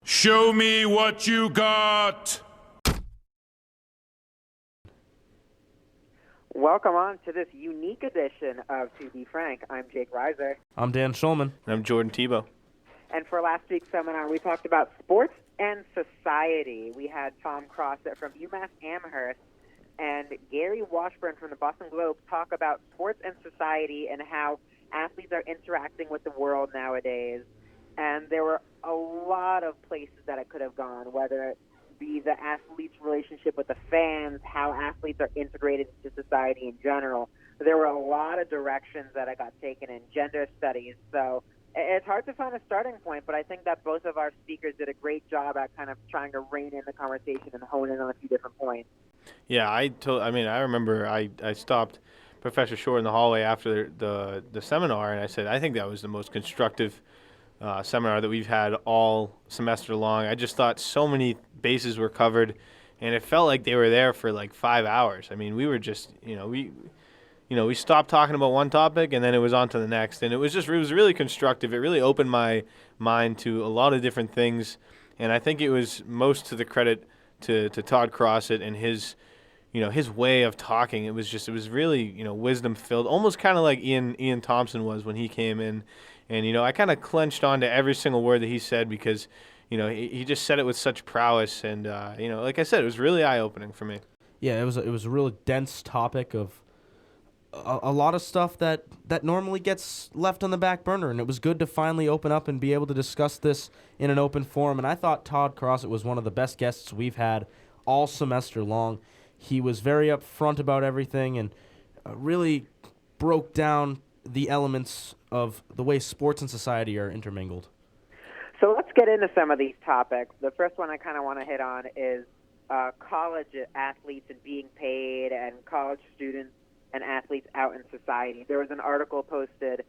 Show me what you got! Welcome on to this unique edition of To Be Frank. I'm Jake Reiser. I'm Dan Schulman. And I'm Jordan Tebow. And for last week's seminar, we talked about sports and society. We had Tom Crossett from UMass Amherst and Gary Washburn from the Boston Globe talk about sports and society and how athletes are interacting with the world nowadays. And there were a lot of places that it could have gone, whether it be the athletes' relationship with the fans, how athletes are integrated into society in general. There were a lot of directions that I got taken in gender studies. So it's hard to find a starting point, but I think that both of our speakers did a great job at kind of trying to rein in the conversation and hone in on a few different points. Yeah, I remember I stopped Professor Short in the hallway after the seminar, and I said, I think that was the most constructive seminar that we've had all semester long. I just thought so many bases were covered, and it felt like they were there for like 5 hours. I mean, we were just, we stopped talking about one topic, and then it was on to the next, and it was really constructive. It really opened my mind to a lot of different things, and I think it was most to the credit to Todd Crossett and his way of talking. It was really, wisdom filled, almost kind of like Ian Thompson was when he came in. And, I kind of clenched onto every single word that he said because, he just said it with such prowess. And, like I said, it was really eye-opening for me. Yeah, it was a really dense topic of a lot of stuff that normally gets left on the back burner. And it was good to finally open up and be able to discuss this in an open forum. And I thought Todd Crossett was one of the best guests we've had all semester long. He was very upfront about everything and really broke down the elements of the way sports and society are intermingled. So let's get into some of these topics. The first one I kind of want to hit on is college athletes and being paid and college students and athletes out in society. There was an article posted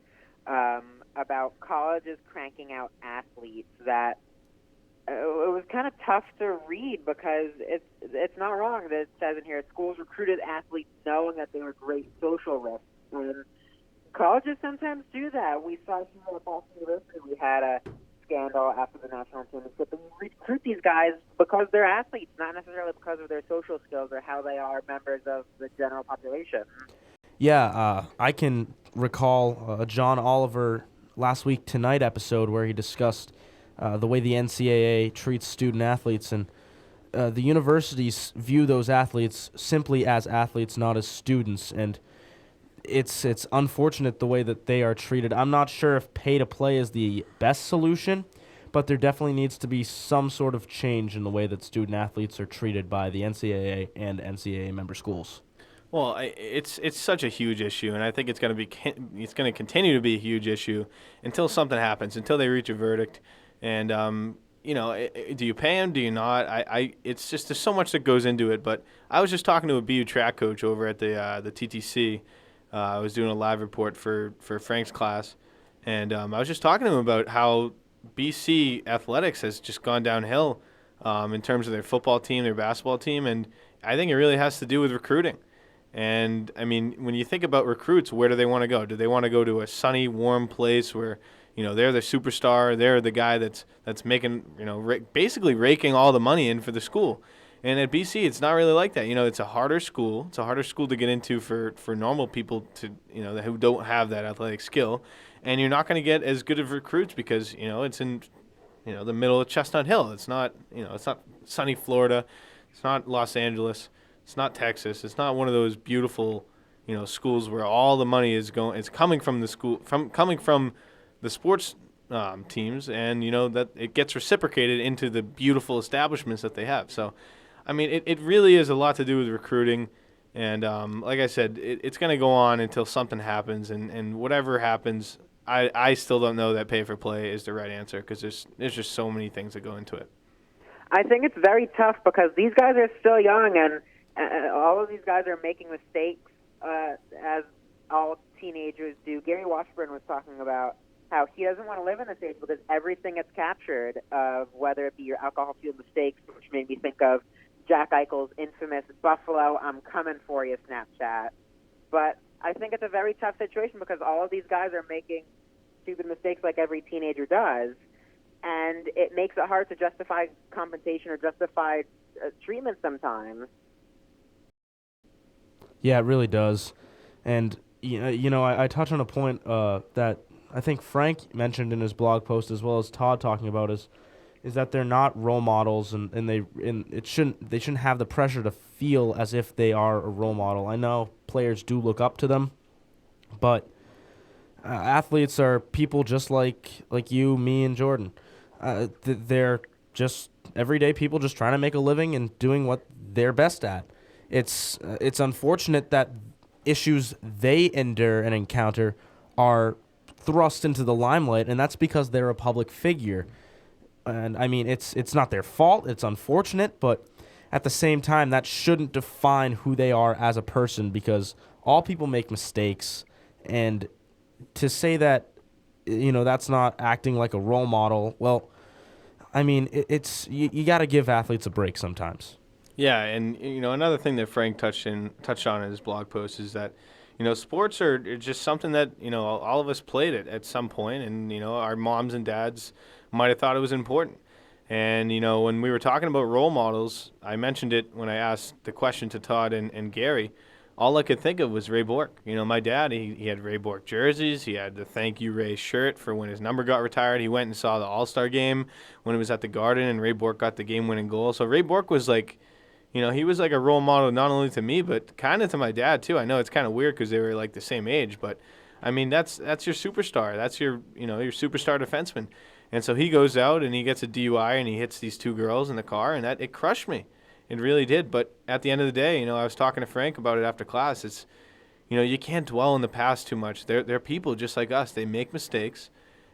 about colleges cranking out athletes that it was kind of tough to read because it's not wrong that it says in here, schools recruited athletes knowing that they were great social risks. And colleges sometimes do that. We saw here at Boston University, we had a scandal after the national championship, and we recruit these guys because they're athletes, not necessarily because of their social skills or how they are members of the general population. Yeah, I can recall a John Oliver Last Week Tonight episode where he discussed the way the NCAA treats student athletes, and the universities view those athletes simply as athletes, not as students, and it's unfortunate the way that they are treated. I'm not sure if pay to play is the best solution, but there definitely needs to be some sort of change in the way that student athletes are treated by the NCAA and NCAA member schools. Well, it's such a huge issue, and I think it's going to continue to be a huge issue until something happens, until they reach a verdict. And do you pay him? Do you not? It's just there's so much that goes into it. But I was just talking to a BU track coach over at the TTC. I was doing a live report for Frank's class, and I was just talking to him about how BC athletics has just gone downhill in terms of their football team, their basketball team, and I think it really has to do with recruiting. And, I mean, when you think about recruits, where do they want to go? Do they want to go to a sunny, warm place where, they're the superstar, they're the guy that's making, basically raking all the money in for the school? And at BC, it's not really like that. It's a harder school. It's a harder school to get into for normal people to, who don't have that athletic skill. And you're not going to get as good of recruits because, it's in, the middle of Chestnut Hill. It's not, it's not sunny Florida. It's not Los Angeles. It's not Texas. It's not one of those beautiful, schools where all the money is going. It's coming from the school, coming from the sports teams, and that it gets reciprocated into the beautiful establishments that they have. So, I mean, it really is a lot to do with recruiting, and like I said, it's going to go on until something happens, and whatever happens, I still don't know that pay for play is the right answer because there's just so many things that go into it. I think it's very tough because these guys are still young, and all of these guys are making mistakes, as all teenagers do. Gary Washburn was talking about how he doesn't want to live in this age because everything gets captured, whether it be your alcohol-fueled mistakes, which made me think of Jack Eichel's infamous Buffalo, I'm coming for you Snapchat. But I think it's a very tough situation because all of these guys are making stupid mistakes like every teenager does. and it makes it hard to justify compensation or justify treatment sometimes. Yeah, it really does. And I touch on a point that I think Frank mentioned in his blog post, as well as Todd talking about, is that they're not role models, and they shouldn't have the pressure to feel as if they are a role model. I know players do look up to them, but athletes are people just like you, me, and Jordan. They're just everyday people just trying to make a living and doing what they're best at. It's unfortunate that issues they endure and encounter are thrust into the limelight, and that's because they're a public figure. And I mean, it's not their fault. It's unfortunate, but at the same time, that shouldn't define who they are as a person, because all people make mistakes. And to say that, that's not acting like a role model, well, I mean, you got to give athletes a break sometimes. Yeah, and another thing that Frank touched on in his blog post is that sports are just something that all of us played it at some point, and our moms and dads might have thought it was important. And when we were talking about role models, I mentioned it when I asked the question to Todd and Gary. All I could think of was Ray Bourque. My dad, he had Ray Bourque jerseys. He had the Thank You Ray shirt for when his number got retired. He went and saw the All-Star game when it was at the Garden, and Ray Bourque got the game-winning goal. So Ray Bourque was like, he was like a role model not only to me, but kind of to my dad, too. I know it's kind of weird because they were like the same age, but, I mean, that's your superstar. That's your superstar defenseman. And so he goes out and he gets a DUI and he hits these two girls in the car, and it crushed me. It really did. But at the end of the day, I was talking to Frank about it after class. It's, you can't dwell in the past too much. They're people just like us. They make mistakes,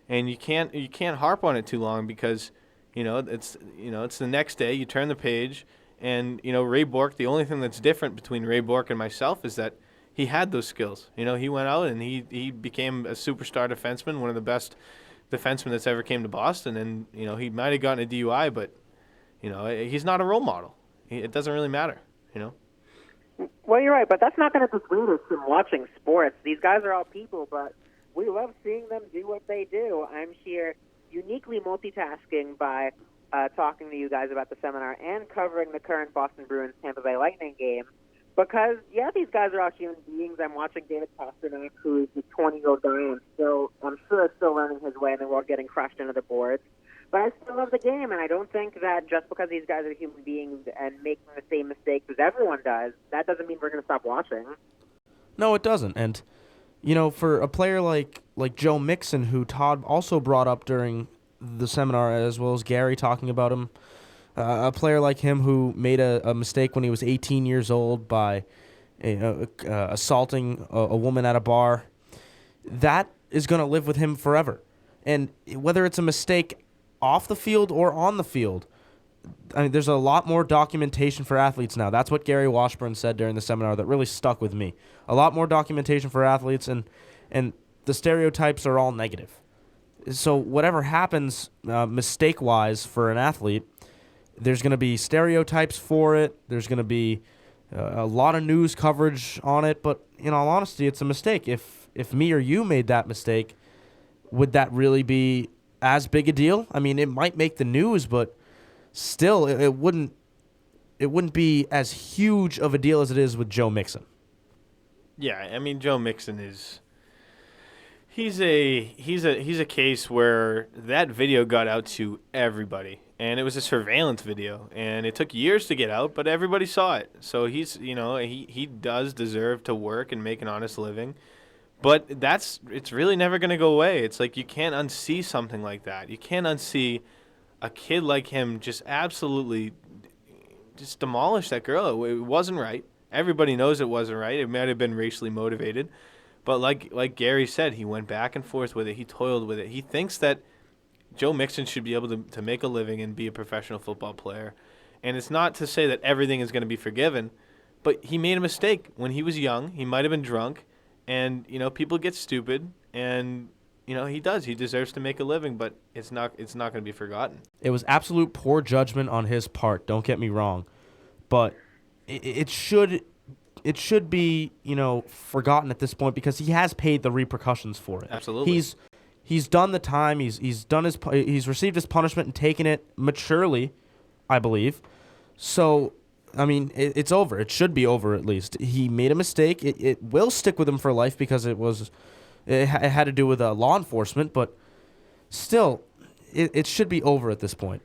and you can't harp on it too long because, it's the next day. You turn the page, and Ray Bourque. The only thing that's different between Ray Bourque and myself is that he had those skills. He went out and he became a superstar defenseman, one of the best defenseman that's ever came to Boston, and he might have gotten a DUI, but he's not a role model. It doesn't really matter. Well, you're right, but that's not going to dissuade us from watching sports. These guys are all people, but we love seeing them do what they do. I'm here uniquely multitasking by talking to you guys about the seminar and covering the current Boston Bruins Tampa Bay Lightning game. Because, yeah, these guys are all human beings. I'm watching David Pastrnak, who is a 20-year-old guy, and I'm sure still learning his way in the world, getting crushed into the boards. But I still love the game, and I don't think that just because these guys are human beings and making the same mistakes as everyone does, that doesn't mean we're going to stop watching. No, it doesn't. And, for a player like Joe Mixon, who Todd also brought up during the seminar, as well as Gary talking about him, a player like him who made a mistake when he was 18 years old by assaulting a woman at a bar, that is going to live with him forever. And whether it's a mistake off the field or on the field, I mean, there's a lot more documentation for athletes now. That's what Gary Washburn said during the seminar that really stuck with me. A lot more documentation for athletes, and the stereotypes are all negative. So whatever happens mistake-wise for an athlete, there's going to be stereotypes for it. There's going to be a lot of news coverage on it. But in all honesty, it's a mistake. If me or you made that mistake, would that really be as big a deal? I mean, it might make the news, but still, it wouldn't be as huge of a deal as it is with Joe Mixon. Yeah, I mean, Joe Mixon is he's a case where that video got out to everybody, and it was a surveillance video, and it took years to get out, but everybody saw it. So he does deserve to work and make an honest living. But it's really never going to go away. It's like you can't unsee something like that. You can't unsee a kid like him just absolutely just demolish that girl. It wasn't right. Everybody knows it wasn't right. It might have been racially motivated. But like Gary said, he went back and forth with it. He toiled with it. He thinks that Joe Mixon should be able to make a living and be a professional football player. And it's not to say that everything is going to be forgiven, but he made a mistake when he was young. He might have been drunk. And, people get stupid, and, he does. He deserves to make a living, but it's not going to be forgotten. It was absolute poor judgment on his part, don't get me wrong. But it should be, forgotten at this point because he has paid the repercussions for it. Absolutely. he's done the time. He's received his punishment and taken it maturely, I believe. So, I mean, it's over. It should be over at least. He made a mistake. It will stick with him for life because it had to do with law enforcement, but still, it should be over at this point.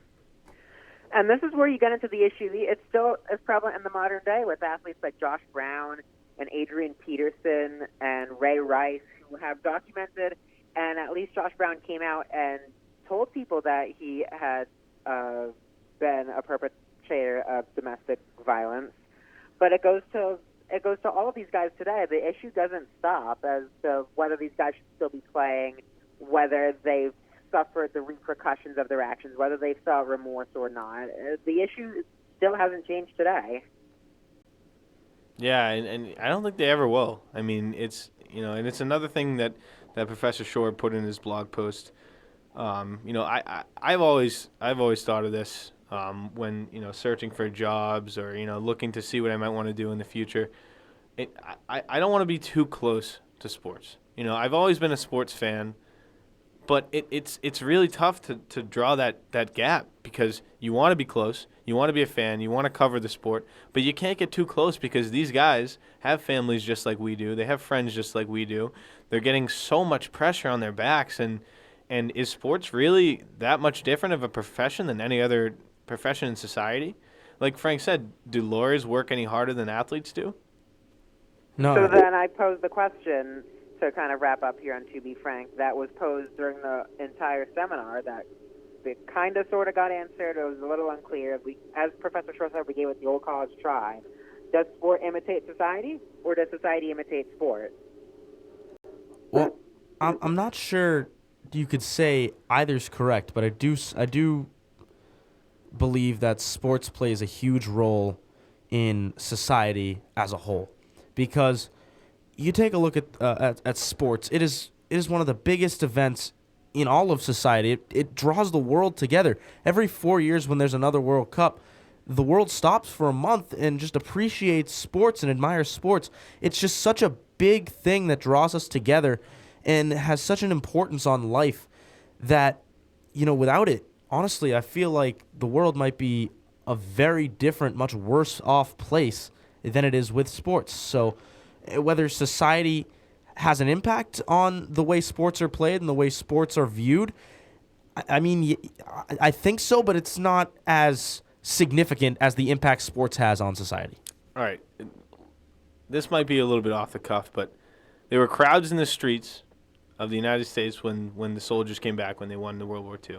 And this is where you get into the issue. It's still as prevalent in the modern day with athletes like Josh Brown and Adrian Peterson and Ray Rice, who have documented, and at least Josh Brown came out and told people that he had been a perpetrator of domestic violence. But it goes to all of these guys today. The issue doesn't stop as to whether these guys should still be playing, whether they've suffered the repercussions of their actions, whether they felt remorse or not. The issue still hasn't changed today. Yeah, and I don't think they ever will. I mean, it's and it's another thing that Professor Shore put in his blog post. I've always thought of this when searching for jobs or looking to see what I might want to do in the future. I don't want to be too close to sports. I've always been a sports fan. But it's really tough to draw that gap because you want to be close, you want to be a fan, you want to cover the sport, but you can't get too close because these guys have families just like we do. They have friends just like we do. They're getting so much pressure on their backs, and is sports really that much different of a profession than any other profession in society? Like Frank said, do lawyers work any harder than athletes do? No. So then I pose the question, to kind of wrap up here on To Be Frank, that was posed during the entire seminar that it kind of sort of got answered. It was a little unclear. As Professor Shore said, we gave it the old college try. Does sport imitate society, or does society imitate sport? Well, I'm not sure you could say either's correct, but I do believe that sports plays a huge role in society as a whole, because you take a look at sports. It is one of the biggest events in all of society. It draws the world together. Every 4 years when there's another World Cup, the world stops for a month and just appreciates sports and admires sports. It's just such a big thing that draws us together and has such an importance on life that, without it, honestly, I feel like the world might be a very different, much worse off place than it is with sports. So whether society has an impact on the way sports are played and the way sports are viewed, I mean, I think so, but it's not as significant as the impact sports has on society. All right. This might be a little bit off the cuff, but there were crowds in the streets of the United States when the soldiers came back when they won the World War II.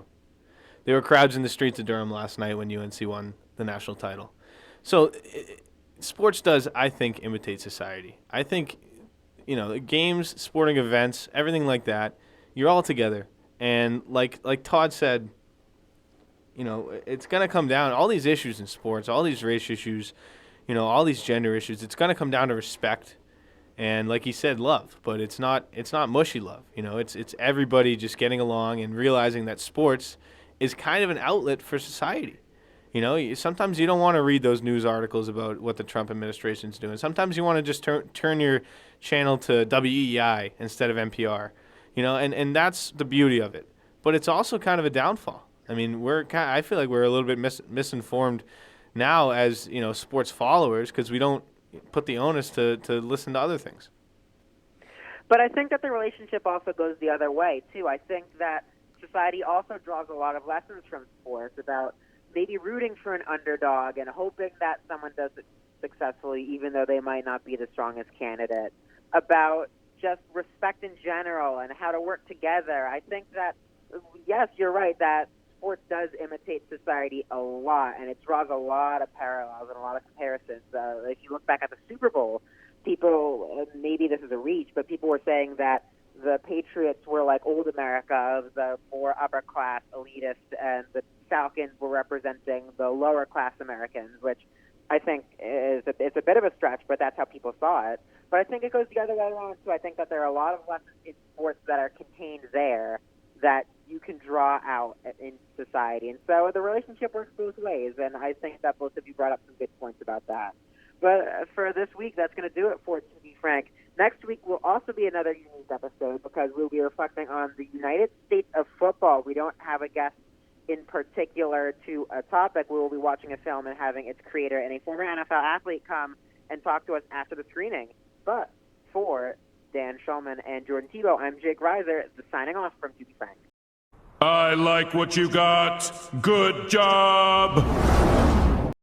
There were crowds in the streets of Durham last night when UNC won the national title. So sports does, I think, imitate society. I think, games, sporting events, everything like that, you're all together. And like Todd said, it's going to come down, all these issues in sports, all these race issues, all these gender issues, it's going to come down to respect. And like he said, love. But it's not mushy love. It's everybody just getting along and realizing that sports is kind of an outlet for society. Sometimes you don't want to read those news articles about what the Trump administration's doing. Sometimes you want to just turn your channel to WEEI instead of NPR, and that's the beauty of it. But it's also kind of a downfall. I mean, I feel like we're a little bit misinformed now as, sports followers because we don't put the onus to listen to other things. But I think that the relationship also goes the other way, too. I think that society also draws a lot of lessons from sports about maybe rooting for an underdog and hoping that someone does it successfully even though they might not be the strongest candidate, about just respect in general and how to work together. I think that, yes, you're right, that sports does imitate society a lot, and it draws a lot of parallels and a lot of comparisons. If you look back at the Super Bowl, people, maybe this is a reach, but people were saying that the Patriots were like old America of the more upper-class elitist, and the Falcons were representing the lower-class Americans, which I think it's a bit of a stretch, but that's how people saw it. But I think it goes the other way around, too. I think that there are a lot of lessons in sports that are contained there that you can draw out in society. And so the relationship works both ways, and I think that both of you brought up some good points about that. But for this week, that's going to do it for To Be Frank. Next week will also be another unique episode because we'll be reflecting on the United States of football. We don't have a guest in particular to a topic. We will be watching a film and having its creator and a former NFL athlete come and talk to us after the screening. But for Dan Shulman and Jordan Tebow, I'm Jake Reiser, signing off from To Be Frank. I like what you got. Good job.